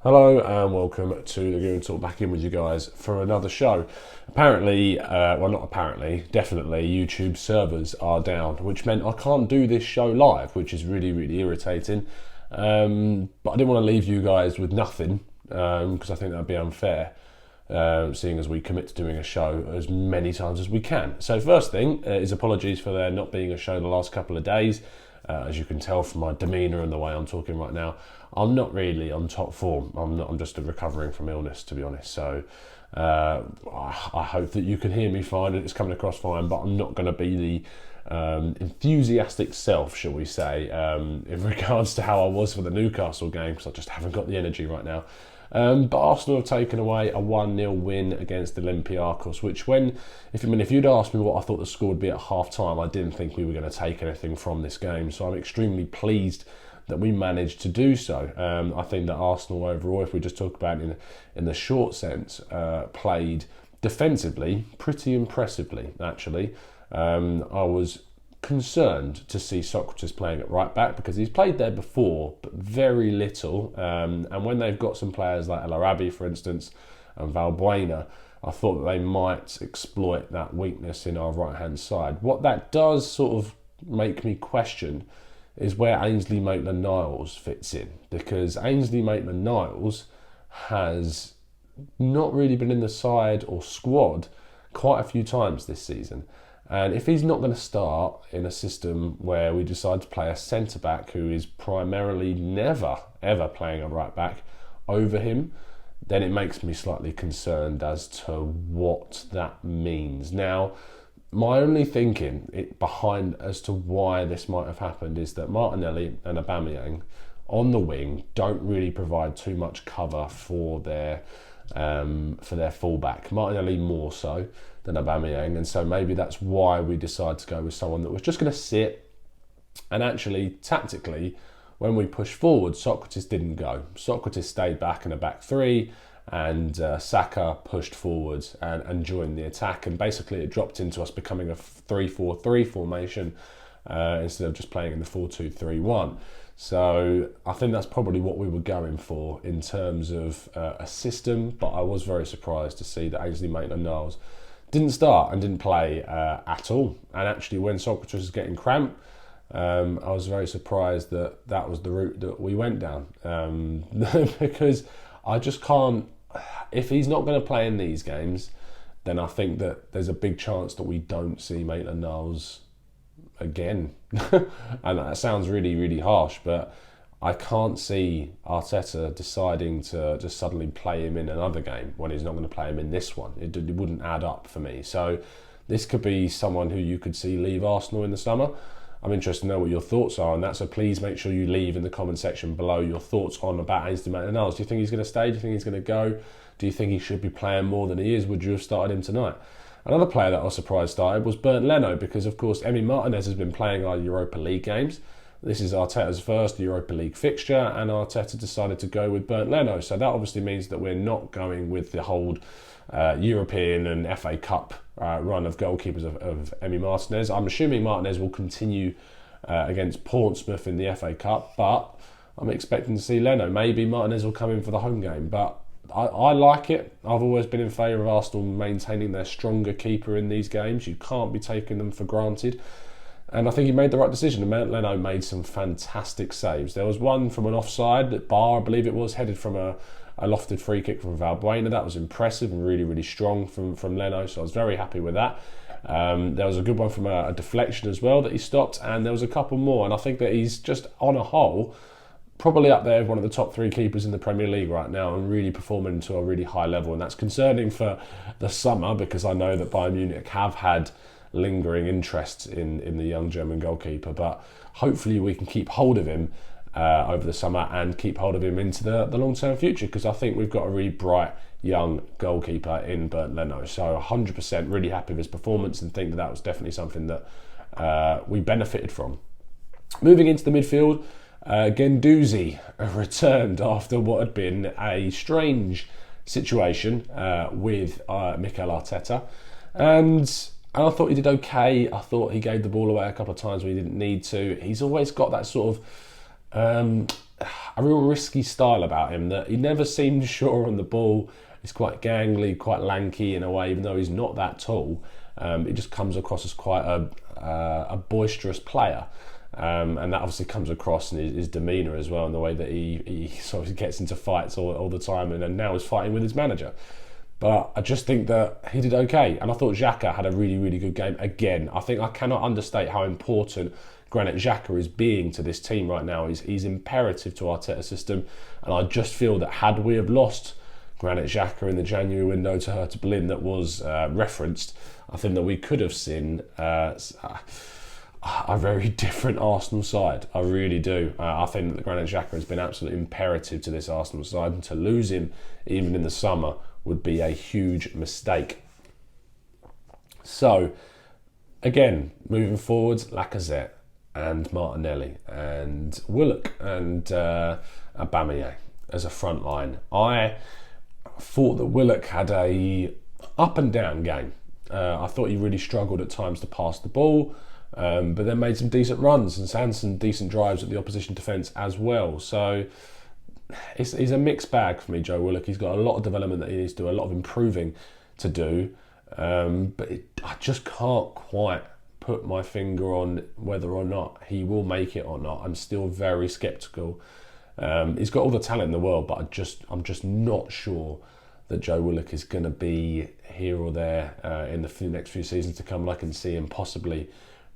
Hello and welcome to the Gooner Talk, back in with you guys for another show. Apparently, well not apparently, definitely YouTube servers are down, which meant I can't do this show live, which is really irritating. But I didn't want to leave you guys with nothing, because I think that'd be unfair, seeing as we commit to doing a show as many times as we can. So first thing is apologies for there not being a show the last couple of days. As you can tell from my demeanour and the way I'm talking right now, I'm not really on top form. I'm just recovering from illness, to be honest. So I hope that you can hear me fine and it's coming across fine, but I'm not going to be the enthusiastic self, shall we say, in regards to how I was for the Newcastle game, because I just haven't got the energy right now. But Arsenal have taken away a 1-0 win against Olympiacos, which if you'd asked me what I thought the score would be at half-time, I didn't think we were going to take anything from this game. So I'm extremely pleased that we managed to do so. I think that Arsenal overall, if we just talk about it in the short sense, played defensively pretty impressively, actually. I was concerned to see Socrates playing at right back because he's played there before, but very little. And when they've got some players like El Arabi, for instance, and Valbuena, I thought that they might exploit that weakness in our right-hand side. What that does sort of make me question is where Ainsley Maitland-Niles fits in, because Ainsley Maitland-Niles has not really been in the side or squad quite a few times this season. And if he's not going to start in a system where we decide to play a centre-back who is primarily never, ever playing a right-back over him, then it makes me slightly concerned as to what that means. Now, my only thinking behind as to why this might have happened is that Martinelli and Aubameyang on the wing don't really provide too much cover for their fullback. Martinelli more so than Aubameyang, and so maybe that's why we decided to go with someone that was just going to sit. And actually, tactically, when we pushed forward, Socrates didn't go. Socrates stayed back in a back three, and Saka pushed forward and joined the attack, and basically it dropped into us becoming a 3-4-3 formation instead of just playing in the 4-2-3-1. So I think that's probably what we were going for in terms of a system, but I was very surprised to see that Ainsley Maitland-Niles didn't start and didn't play at all. And actually, when Socrates was getting cramped, I was very surprised that that was the route that we went down, because I just can't. If he's not going to play in these games, then I think that there's a big chance that we don't see Maitland-Niles again. And that sounds really harsh, but I can't see Arteta deciding to just suddenly play him in another game when he's not going to play him in this one. It wouldn't add up for me. So this could be someone who you could see leave Arsenal in the summer. I'm interested to know what your thoughts are on that, so please make sure you leave in the comment section below your thoughts on about Ainsley Maitland-Niles. Do you think he's going to stay? Do you think he's going to go? Do you think he should be playing more than he is? Would you have started him tonight? Another player that I was surprised started was Bernd Leno, because of course Emi Martinez has been playing our Europa League games. This is Arteta's first Europa League fixture, and Arteta decided to go with Bernd Leno. So that obviously means that we're not going with the whole European and FA Cup run of goalkeepers of Emi Martinez. I'm assuming Martinez will continue against Portsmouth in the FA Cup, but I'm expecting to see Leno. Maybe Martinez will come in for the home game, but I like it. I've always been in favour of Arsenal maintaining their stronger keeper in these games. You can't be taking them for granted. And I think he made the right decision. Leno made some fantastic saves. There was one from an offside bar, I believe it was, headed from a lofted free kick from Valbuena. That was impressive and really strong from Leno, so I was very happy with that. There was a good one from a deflection as well that he stopped, and there was a couple more, and I think that he's just, on a whole, probably up there with one of the top three keepers in the Premier League right now and really performing to a really high level. And that's concerning for the summer, because I know that Bayern Munich have had lingering interest in the young German goalkeeper, but hopefully we can keep hold of him over the summer and keep hold of him into the long-term future, because I think we've got a really bright young goalkeeper in Bernd Leno. So 100% really happy with his performance and think that was definitely something that we benefited from. Moving into the midfield, Guendouzi returned after what had been a strange situation with Mikel Arteta, and I thought he did okay. I thought he gave the ball away a couple of times when he didn't need to. He's always got that sort of A real risky style about him, that he never seems sure on the ball. He's quite gangly, quite lanky in a way, even though he's not that tall. It just comes across as quite a boisterous player. And that obviously comes across in his demeanour as well, in the way that he sort of gets into fights all the time, and now is fighting with his manager. But I just think that he did okay. And I thought Xhaka had a really, really good game again. I think I cannot understate how important Granit Xhaka is being to this team right now. He's imperative to Arteta's system. And I just feel that had we have lost Granit Xhaka in the January window to Hertha Berlin that was referenced, I think that we could have seen a very different Arsenal side. I really do. I think that Granit Xhaka has been absolutely imperative to this Arsenal side, and to lose him even in the summer would be a huge mistake. So, again, moving forwards, Lacazette and Martinelli and Willock and Aubameyang as a front line. I thought that Willock had a up and down game. I thought he really struggled at times to pass the ball, but then made some decent runs and some decent drives at the opposition defence as well. So he's a mixed bag for me, Joe Willock. He's got a lot of development that he needs to do, a lot of improving to do, but I just can't quite put my finger on whether or not he will make it or not. I'm still very sceptical. He's got all the talent in the world, but I'm just not sure that Joe Willock is going to be here or there in the next few seasons to come. And I can see him possibly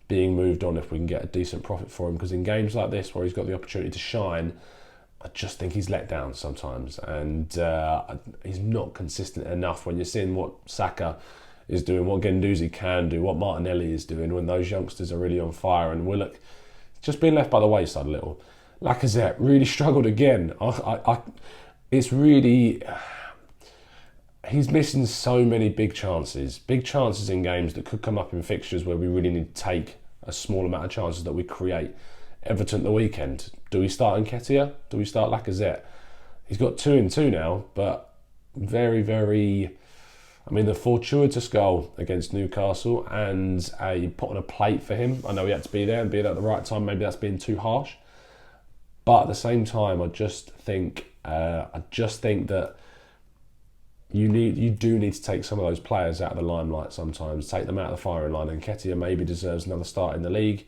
being moved on if we can get a decent profit for him, because in games like this where he's got the opportunity to shine, I just think he's let down sometimes, and he's not consistent enough. When you're seeing what Saka is doing, what Guendouzi can do, what Martinelli is doing, when those youngsters are really on fire, and Willock just being left by the wayside a little. Lacazette really struggled again. It's really, he's missing so many big chances in games that could come up in fixtures where we really need to take a small amount of chances that we create. Everton the weekend, do we start Nketiah? Do we start Lacazette? He's got 2 in 2 now, but very, very, the fortuitous goal against Newcastle and a put on a plate for him. I know he had to be there and be there at the right time. Maybe that's being too harsh. But at the same time, I just think that you do need to take some of those players out of the limelight sometimes. Take them out of the firing line. And Nketiah maybe deserves another start in the league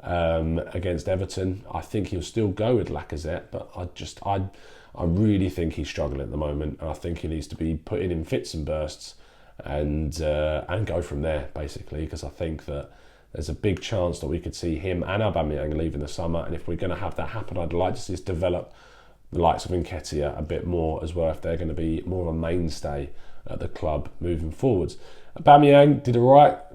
against Everton. I think he'll still go with Lacazette, but I really think he's struggling at the moment. And I think he needs to be put in fits and bursts and go from there, basically, because I think that there's a big chance that we could see him and Aubameyang leave in the summer. And if we're going to have that happen, I'd like to see us develop the likes of Nketiah a bit more as well, if they're going to be more of a mainstay at the club moving forwards. Aubameyang did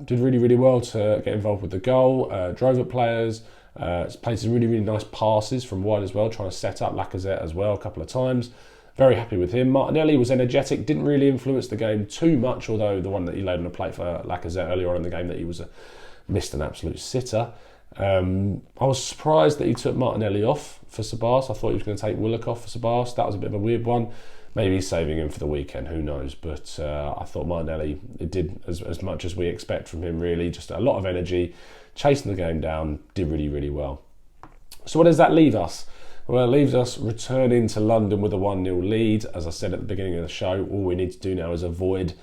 did really, really well to get involved with the goal, drove at players, played some really, really nice passes from wide as well, trying to set up Lacazette as well a couple of times. Very happy with him. Martinelli was energetic, didn't really influence the game too much, although the one that he laid on the plate for Lacazette earlier on in the game that he was missed an absolute sitter. I was surprised that he took Martinelli off for Sabas. I thought he was going to take Willock off for Sabas. That was a bit of a weird one. Maybe he's saving him for the weekend, who knows. But I thought Martinelli, it did as much as we expect from him, really. Just a lot of energy, chasing the game down, did really, really well. So what does that leave us? Well, it leaves us returning to London with a 1-0 lead. As I said at the beginning of the show, all we need to do now is avoid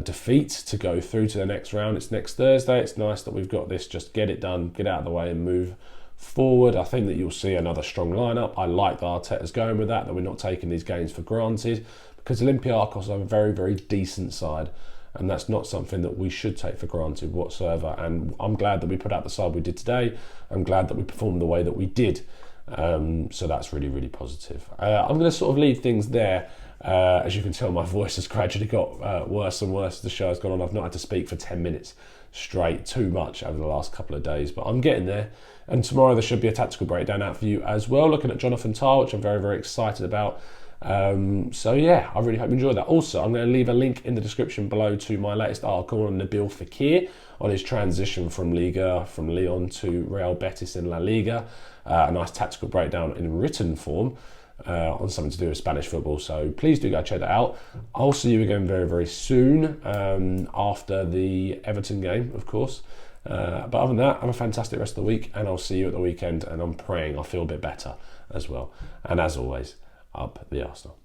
defeat to go through to the next round. It's next Thursday. It's nice that we've got this. Just get it done, get out of the way and move forward. I think that you'll see another strong lineup. I like that Arteta's going with that we're not taking these games for granted, because Olympiacos are a very, very decent side, and that's not something that we should take for granted whatsoever. And I'm glad that we put out the side we did today. I'm glad that we performed the way that we did. So that's really, really positive. I'm going to sort of leave things there. As you can tell, my voice has gradually got worse and worse as the show has gone on. I've not had to speak for 10 minutes straight, too much over the last couple of days, but I'm getting there. And tomorrow there should be a tactical breakdown out for you as well, looking at Jonathan Tah, which I'm very, very excited about. So yeah, I really hope you enjoyed that. Also, I'm going to leave a link in the description below to my latest article on Nabil Fekir, on his transition from Lyon to Real Betis in La Liga. A nice tactical breakdown in written form on something to do with Spanish football. So please do go check that out. I'll see you again very, very soon after the Everton game, of course. But other than that, have a fantastic rest of the week, and I'll see you at the weekend, and I'm praying I feel a bit better as well. And as always, up the Arsenal.